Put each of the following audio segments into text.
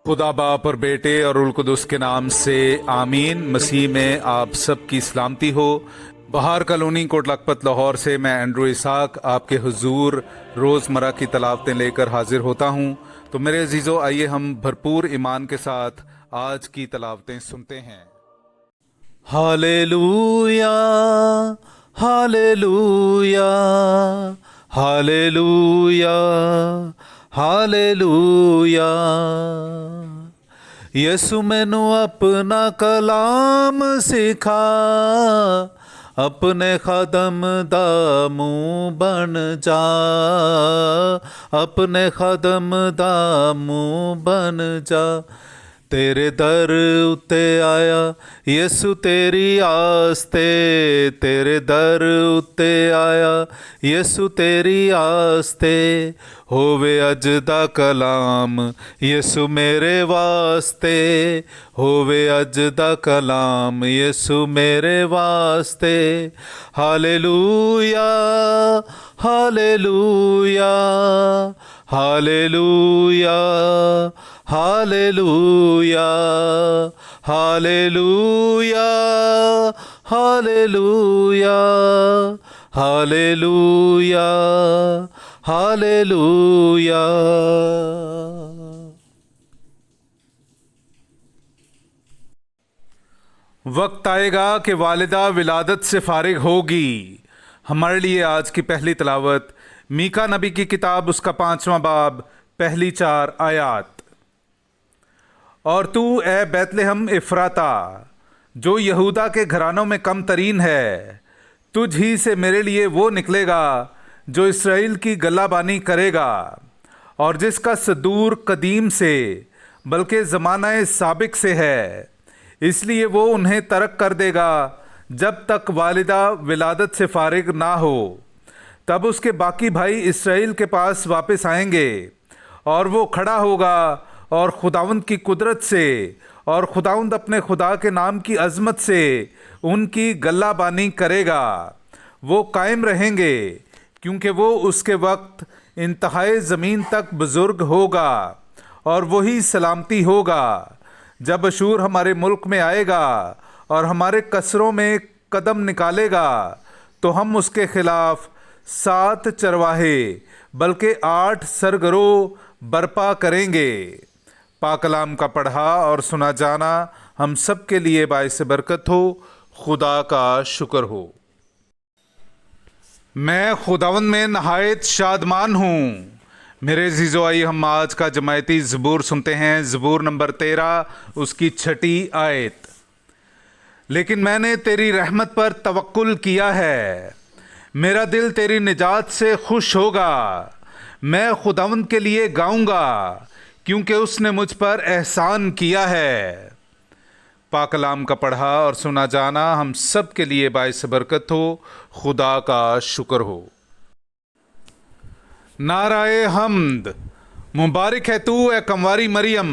खुदा बाप और बेटे और उल कुदस के नाम से आमीन। मसीह में आप सब की सलामती हो। बहार कॉलोनी कोट लखपत लाहौर से मैं एंड्रू इसाक आपके हुजूर रोज़मर्रा की तलावतें लेकर हाजिर होता हूँ। तो मेरे अजीज़ों, आइए हम भरपूर ईमान के साथ आज की तलावतें सुनते हैं। Hallelujah hallelujah hallelujah hallelujah. यसु मैनू अपना कलाम सिखा, अपने खादम दा मुंह बन जा, अपने खादम दा मुंह बन जा। तेरे दर उत्ते आया यसु तेरी आस्ते, तेरे दर उत्ते आया यसु तेरी आस्ते। होवे अज दा कलाम यसु मेरे वास्ते, होवे अज दा कलाम यसु मेरे वास्ते। Hallelujah hallelujah hallelujah hallelujah hallelujah hallelujah hallelujah hallelujah. वक्त आएगा कि वालिदा विलादत से फारिग होगी। हमारे लिए आज की पहली तलावत मीका नबी की किताब, उसका 5वां बाब, पहली 4 आयात। और तू ए बैतलहम इफ्राता, जो यहूदा के घरानों में कम तरीन है, तुझ ही से मेरे लिए वो निकलेगा जो इसराइल की गल्लाबानी करेगा, और जिसका सदूर कदीम से बल्कि ज़माना साबिक से है। इसलिए वो उन्हें तर्क कर देगा जब तक वालिदा विलादत से फारिग ना हो। तब उसके बाकी भाई इसराइल के पास वापस आएंगे, और वो खड़ा होगा और खुदावंद की कुदरत से और खुदावंद अपने खुदा के नाम की अज़मत से उनकी गल्लाबानी करेगा। वो कायम रहेंगे क्योंकि वो उसके वक्त इंतहाए ज़मीन तक बुज़ुर्ग होगा, और वही सलामती होगा। जब अशूर हमारे मुल्क में आएगा और हमारे कसरों में कदम निकालेगा, तो हम उसके खिलाफ 7 चरवाहे बल्कि 8 सरगरों बर्पा करेंगे। पाकलाम का पढ़ा और सुना जाना हम सब के लिए बाइस बरकत हो। खुदा का शुक्र हो। मैं खुदावंद में नहायत शादमान हूँ। मेरे अज़ीज़ों, आइए हम आज का जमायती ज़बूर सुनते हैं। ज़बूर नंबर 13, उसकी 6ठी आयत। लेकिन मैंने तेरी रहमत पर तवक्कुल किया है, मेरा दिल तेरी निजात से खुश होगा। मैं खुदावंद के लिए गाऊंगा, क्योंकि उसने मुझ पर एहसान किया है। पाकलाम का पढ़ा और सुना जाना हम सब के लिए बाइस बरकत हो। खुदा का शुक्र हो। नाराए हम्द। मुबारक है तू ए कंवारी मरियम,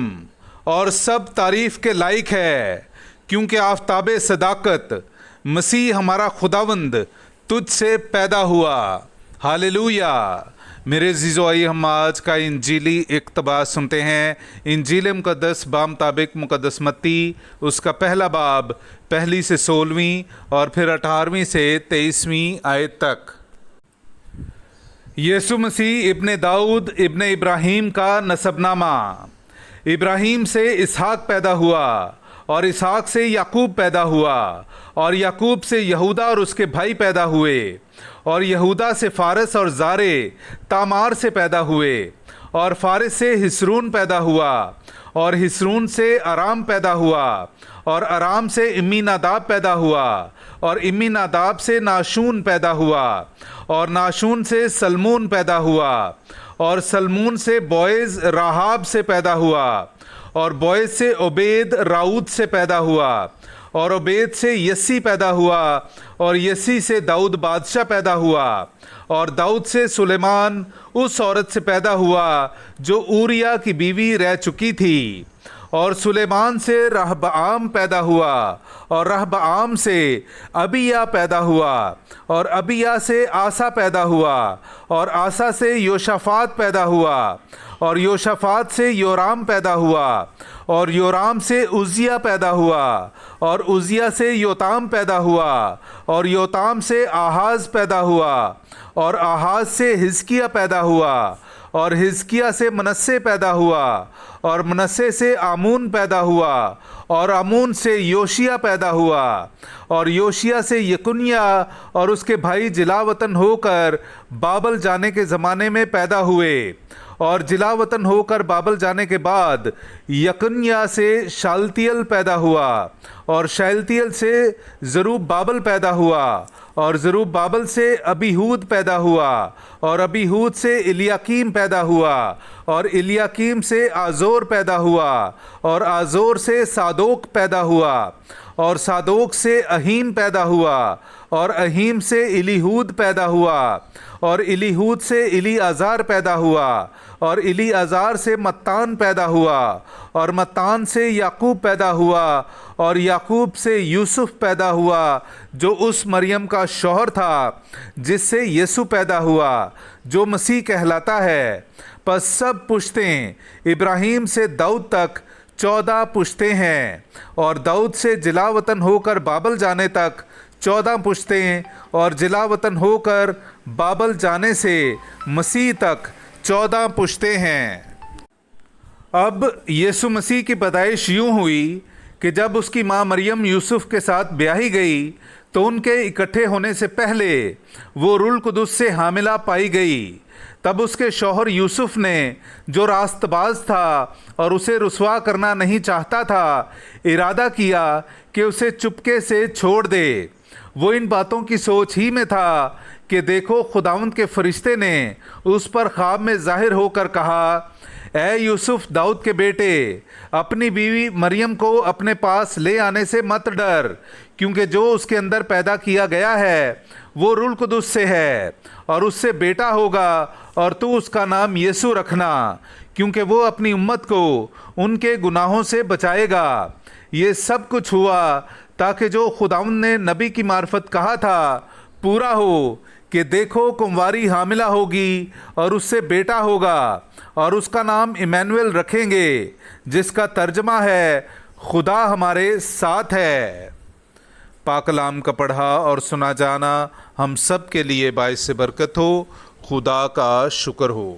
और सब तारीफ के लायक है, क्योंकि आफताब सदाकत मसीह हमारा खुदावंद तुझ से पैदा हुआ। हालेलुया। मेरे अज़ीज़ों, आइए हम आज का इंजीली इक़्तिबास सुनते हैं। इंजील मुक़द्दस बामुताबिक मुक़द्दस मत्ती, उसका पहला बाब, 1 से 16 और फिर 18 से 23 आयत तक। यीशु मसीह इब्ने दाऊद इब्ने इब्राहीम का नसबनामा। इब्राहीम से इसहाक पैदा हुआ, और इसहाक से याकूब पैदा हुआ, और याकूब से यहूदा और उसके भाई पैदा हुए, और यहूदा से फारस और ज़ारे तामार से पैदा हुए, और फारस से हिस्रून पैदा हुआ, और हिस्रून से अराम पैदा हुआ, और अराम से इम्मी नादाब पैदा हुआ, और इम्मी नादाब से नाशून पैदा हुआ, और नाशून से सलमून पैदा हुआ, और सलमून से बोएज राहाब से पैदा हुआ, और बोएज से ओबेद राऊद से पैदा हुआ, और ओबेद से यस्सी पैदा हुआ, और यस्सी से दाऊद बादशाह पैदा हुआ, और दाऊद से सुलेमान उस औरत से पैदा हुआ जो ऊरिया की बीवी रह चुकी थी, और सुलेमान से रहबाम पैदा हुआ, और रहबाम से अबिया पैदा हुआ, और अबिया से आसा पैदा हुआ, और आसा से योशाफात पैदा हुआ, और योशाफात से योराम पैदा हुआ, اور یورام سے عزیہ پیدا ہوا، اور عزیہ سے یوتام پیدا ہوا، اور یوتام سے آہاز پیدا ہوا، اور آہاز سے حزقیہ پیدا ہوا، اور حزقیہ سے منسے پیدا ہوا، اور منسے سے آمون پیدا ہوا، اور آمون سے یوشیہ پیدا ہوا، اور یوشیہ سے یکنیہ اور اس کے بھائی جلا وطن ہو کر بابل جانے کے زمانے میں پیدا ہوئے، اور جلا وطن ہو کر بابل جانے کے بعد یکنیہ سے شالتیل پیدا ہوا، اور شالتیل سے زروب بابل پیدا ہوا، اور زروب بابل سے ابیہود پیدا ہوا، اور ابیہود سے الیاکیم پیدا ہوا، اور الیاکیم سے آزور پیدا ہوا، اور آزور سے صادوق پیدا ہوا، اور صادوق سے اہیم پیدا ہوا، اور اہیم سے الیہود پیدا ہوا، اور الیہود سے الیعزار پیدا ہوا، اور الیعزار سے متان پیدا ہوا، اور متان سے یعقوب پیدا ہوا، اور یعقوب سے یوسف پیدا ہوا جو اس مریم کا شوہر تھا جس سے یسوع پیدا ہوا جو مسیح کہلاتا ہے۔ پس سب پشتیں ابراہیم سے داؤد تک 14 پشتیں ہیں، اور داؤد سے جلا وطن ہو کر بابل جانے تک 14 پشتیں، اور جلا وطن ہو کر بابل جانے سے مسیح تک 14 پشتیں ہیں۔ اب یسوع مسیح کی پیدائش یوں ہوئی کہ جب اس کی ماں مریم یوسف کے ساتھ بیاہی گئی تو ان کے اکٹھے ہونے سے پہلے وہ روح القدس سے حاملہ پائی گئی۔ تب اس کے شوہر یوسف نے، جو راست باز تھا اور اسے رسوا کرنا نہیں چاہتا تھا، ارادہ کیا کہ اسے چپکے سے چھوڑ دے۔ وہ ان باتوں کی سوچ ہی میں تھا کہ دیکھو خداوند کے فرشتے نے اس پر خواب میں ظاہر ہو کر کہا، اے یوسف داؤد کے بیٹے، اپنی بیوی مریم کو اپنے پاس لے آنے سے مت ڈر، کیونکہ جو اس کے اندر پیدا کیا گیا ہے وہ روح القدس سے ہے، اور اس سے بیٹا ہوگا، اور تو اس کا نام یسوع رکھنا، کیونکہ وہ اپنی امت کو ان کے گناہوں سے بچائے گا۔ یہ سب کچھ ہوا تاکہ جو خداوند نے نبی کی معرفت کہا تھا پورا ہو کہ دیکھو کنواری حاملہ ہوگی اور اس سے بیٹا ہوگا، اور اس کا نام ایمانویل رکھیں گے، جس کا ترجمہ ہے خدا ہمارے ساتھ ہے۔ پاک کلام کا پڑھا اور سنا جانا ہم سب کے لیے باعث برکت ہو۔ خدا کا شکر ہو۔